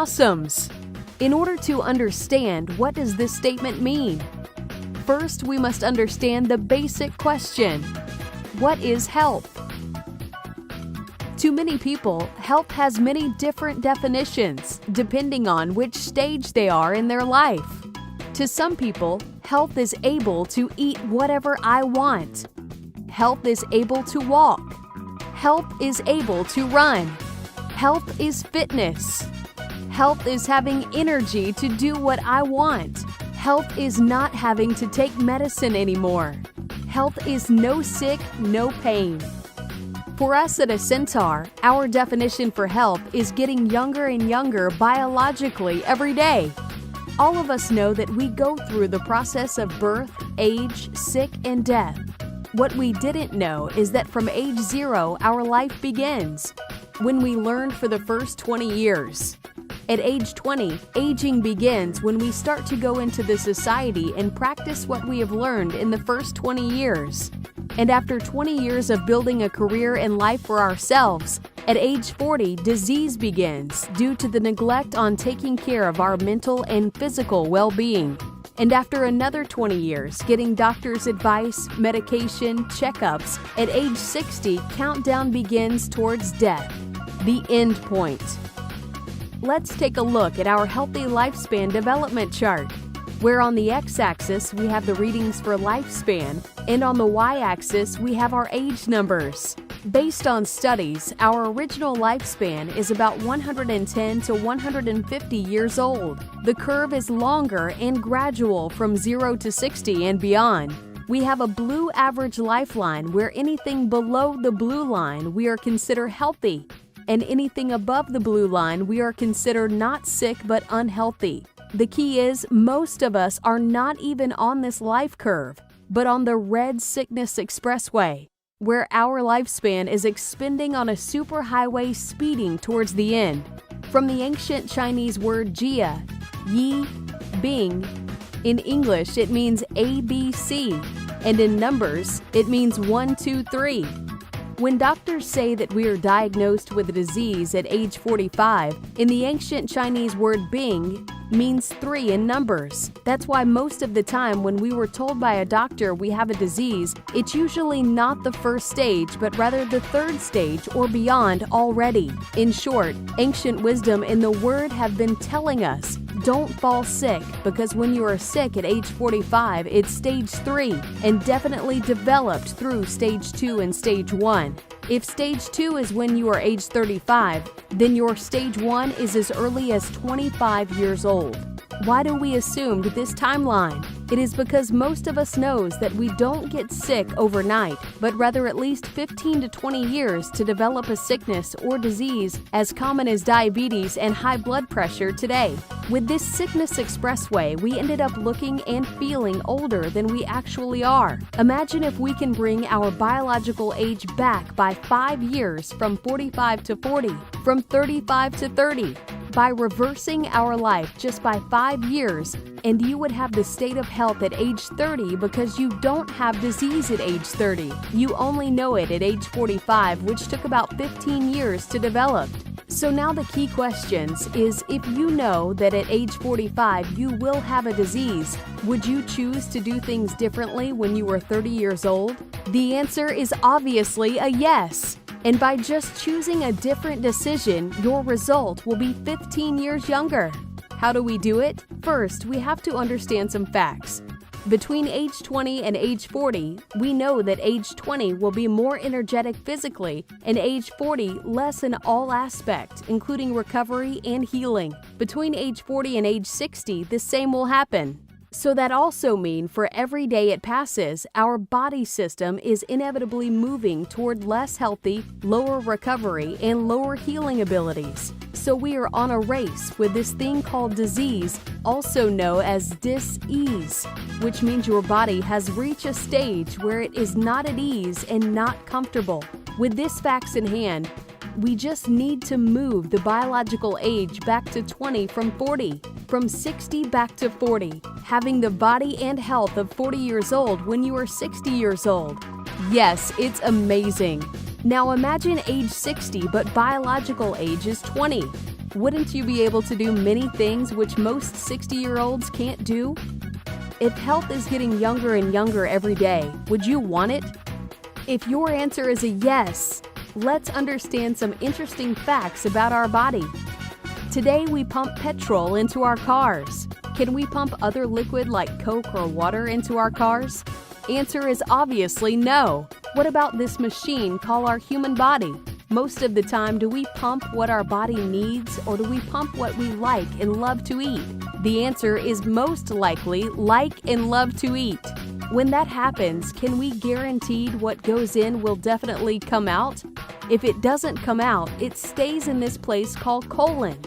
blossoms. In order to understand, what does this statement mean? First, we must understand the basic question. What is health? To many people, health has many different definitions, depending on which stage they are in their life. To some people, health is able to eat whatever I want. Health is able to walk. Health is able to run. Health is fitness. Health is having energy to do what I want. Health is not having to take medicine anymore. Health is no sick, no pain. For us at a Centaur, our definition for health is getting younger and younger biologically every day. All of us know that we go through the process of birth, age, sick, and death. What we didn't know is that from age 0, our life begins, when we learned for the first 20 years. At age 20, aging begins when we start to go into the society and practice what we have learned in the first 20 years. And after 20 years of building a career and life for ourselves, at age 40, disease begins due to the neglect on taking care of our mental and physical well-being. And after another 20 years, getting doctor's advice, medication, checkups, at age 60, countdown begins towards death, the end point. Let's take a look at our healthy lifespan development chart, where on the x-axis we have the readings for lifespan, and on the y-axis we have our age numbers. Based on studies, our original lifespan is about 110 to 150 years old. The curve is longer and gradual from 0 to 60 and beyond. We have a blue average lifeline where anything below the blue line we are considered healthy, and anything above the blue line we are considered not sick but unhealthy. The key is, most of us are not even on this life curve, but on the red sickness expressway, where our lifespan is expending on a superhighway speeding towards the end. From the ancient Chinese word jia, yi, bing, in English it means ABC, and in numbers it means 1, 2, 3. When doctors say that we are diagnosed with a disease at age 45, in the ancient Chinese word bing means 3 in numbers. That's why most of the time when we were told by a doctor we have a disease, it's usually not the first stage, but rather the third stage or beyond already. In short, ancient wisdom and the word have been telling us, don't fall sick, because when you are sick at age 45, it's stage 3 and definitely developed through stage 2 and stage 1. If stage 2 is when you are age 35, then your stage 1 is as early as 25 years old. Why do we assume this timeline? It is because most of us knows that we don't get sick overnight, but rather at least 15 to 20 years to develop a sickness or disease as common as diabetes and high blood pressure today. With this sickness expressway, we ended up looking and feeling older than we actually are. Imagine if we can bring our biological age back by 5 years from 45 to 40, from 35 to 30. By reversing our life just by 5 years, and you would have the state of health at age 30 because you don't have disease at age 30. You only know it at age 45, which took about 15 years to develop. So now the key questions is, if you know that at age 45 you will have a disease, would you choose to do things differently when you were 30 years old? The answer is obviously a yes. And by just choosing a different decision, your result will be 15 years younger. How do we do it? First, we have to understand some facts. Between age 20 and age 40, we know that age 20 will be more energetic physically and age 40 less in all aspects, including recovery and healing. Between age 40 and age 60, the same will happen. So that also means for every day it passes, our body system is inevitably moving toward less healthy, lower recovery, and lower healing abilities. So we are on a race with this thing called disease, also known as dis-ease, which means your body has reached a stage where it is not at ease and not comfortable. With this facts in hand, we just need to move the biological age back to 20 from 40, from 60 back to 40, having the body and health of 40 years old when you are 60 years old. Yes, it's amazing. Now imagine age 60 but biological age is 20. Wouldn't you be able to do many things which most 60-year-olds can't do? If health is getting younger and younger every day, would you want it? If your answer is a yes, let's understand some interesting facts about our body. Today we pump petrol into our cars. Can we pump other liquid like Coke or water into our cars? Answer is obviously no. What about this machine called our human body? Most of the time, do we pump what our body needs, or do we pump what we like and love to eat? The answer is most likely like and love to eat. When that happens, can we guarantee what goes in will definitely come out? If it doesn't come out, it stays in this place called colon.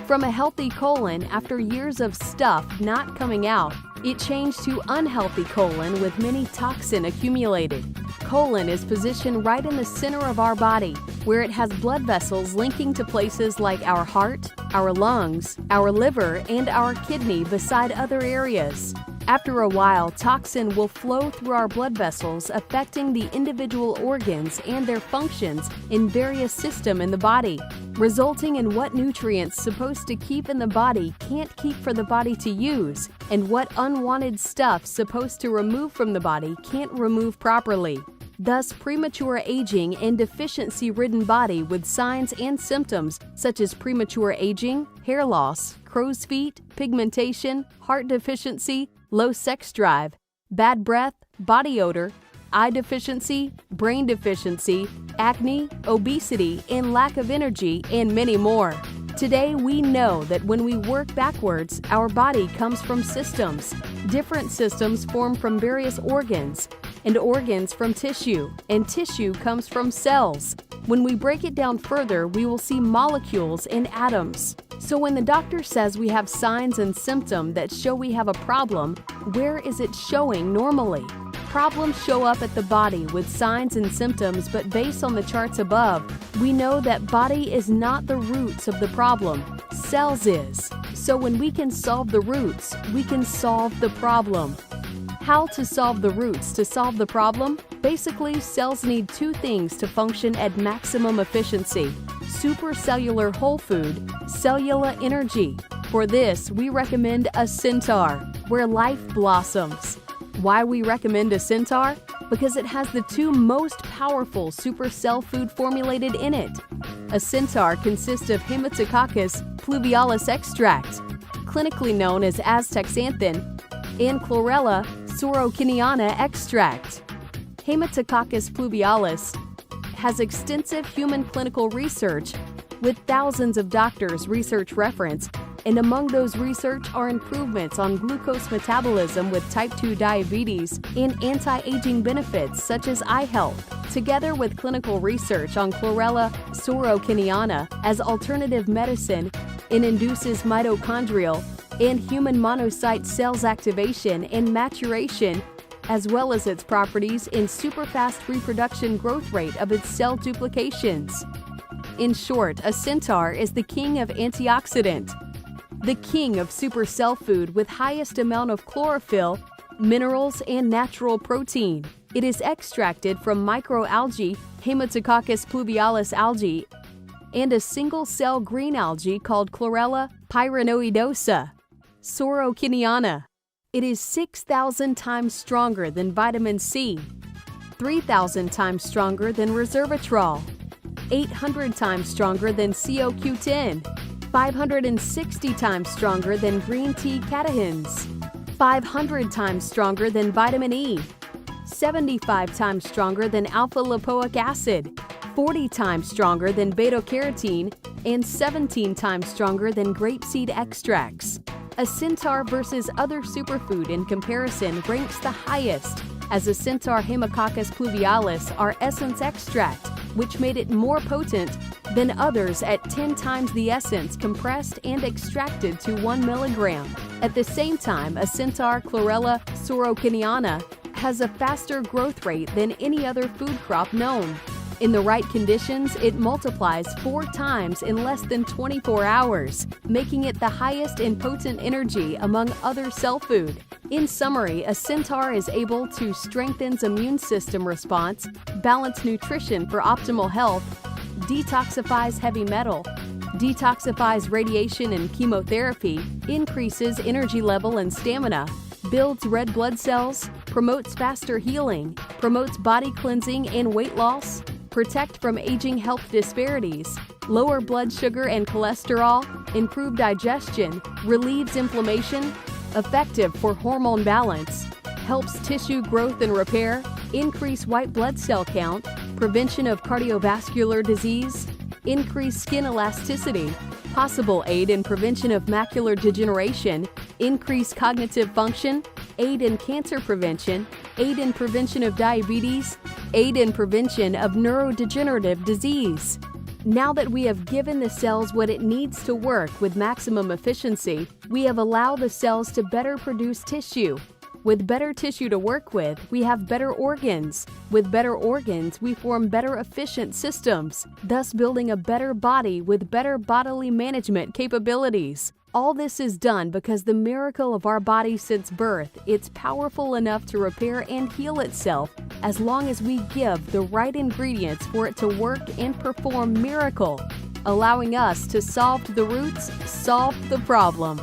From a healthy colon, after years of stuff not coming out, it changed to unhealthy colon with many toxin accumulated. Colon is positioned right in the center of our body, where it has blood vessels linking to places like our heart, our lungs, our liver, and our kidney beside other areas. After a while, toxin will flow through our blood vessels, affecting the individual organs and their functions in various systems in the body, resulting in what nutrients supposed to keep in the body can't keep for the body to use, and what unwanted stuff supposed to remove from the body can't remove properly. Thus, premature aging and deficiency-ridden body with signs and symptoms such as premature aging, hair loss, crow's feet, pigmentation, heart deficiency, low sex drive, bad breath, body odor, eye deficiency, brain deficiency, acne, obesity, and lack of energy, and many more. Today, we know that when we work backwards, our body comes from systems. Different systems form from various organs, and organs from tissue, and tissue comes from cells. When we break it down further, we will see molecules and atoms. So when the doctor says we have signs and symptoms that show we have a problem, where is it showing normally? Problems show up at the body with signs and symptoms, but based on the charts above, we know that body is not the roots of the problem. Cells is. So when we can solve the roots, we can solve the problem. How to solve the roots to solve the problem? Basically, cells need two things to function at maximum efficiency: supracellular whole food, cellular energy. For this, we recommend a centaur, where life blossoms. Why we recommend a centaur? Because it has the two most powerful supercell food formulated in it. A centaur consists of Haematococcus pluvialis extract, clinically known as astaxanthin, and Chlorella sorokiniana extract. Haematococcus pluvialis has extensive human clinical research with thousands of doctors' research reference, and among those research are improvements on glucose metabolism with type 2 diabetes and anti-aging benefits such as eye health, together with clinical research on Chlorella sorokiniana as alternative medicine and induces mitochondrial and human monocyte cells activation and maturation, as well as its properties in superfast reproduction growth rate of its cell duplications. In short, a centaur is the king of antioxidant, the king of supercell food with highest amount of chlorophyll, minerals, and natural protein. It is extracted from microalgae, Haematococcus pluvialis algae, and a single-cell green algae called Chlorella pyrenoidosa sorokiniana. It is 6,000 times stronger than vitamin C, 3,000 times stronger than resveratrol, 800 times stronger than CoQ10, 560 times stronger than green tea catechins, 500 times stronger than vitamin E, 75 times stronger than alpha-lipoic acid, 40 times stronger than beta-carotene, and 17 times stronger than grapeseed extracts. A centaur versus other superfood in comparison ranks the highest, as a centaur Haemococcus pluvialis are essence extract, which made it more potent than others at 10 times the essence compressed and extracted to 1 milligram. At the same time, a centaur Chlorella sorokiniana has a faster growth rate than any other food crop known. In the right conditions, it multiplies 4 times in less than 24 hours, making it the highest in potent energy among other cell food. In summary, a centaur is able to strengthen immune system response, balance nutrition for optimal health, detoxifies heavy metal, detoxifies radiation and chemotherapy, increases energy level and stamina, builds red blood cells, promotes faster healing, promotes body cleansing and weight loss, protect from aging health disparities, lower blood sugar and cholesterol, improve digestion, relieves inflammation, effective for hormone balance, helps tissue growth and repair, increase white blood cell count, prevention of cardiovascular disease, increase skin elasticity, possible aid in prevention of macular degeneration, increase cognitive function, aid in cancer prevention, aid in prevention of diabetes, aid in prevention of neurodegenerative disease. Now that we have given the cells what it needs to work with maximum efficiency, we have allowed the cells to better produce tissue. With better tissue to work with, we have better organs. With better organs, we form better efficient systems, thus building a better body with better bodily management capabilities. All this is done because the miracle of our body since birth, it's powerful enough to repair and heal itself as long as we give the right ingredients for it to work and perform miracle, allowing us to solve the roots, solve the problem.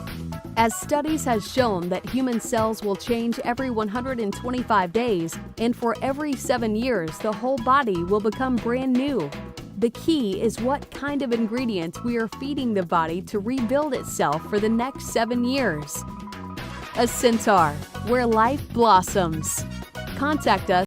As studies has shown that human cells will change every 125 days, and for every 7 years, the whole body will become brand new. The key is what kind of ingredients we are feeding the body to rebuild itself for the next 7 years. A Centaur, where life blossoms. Contact us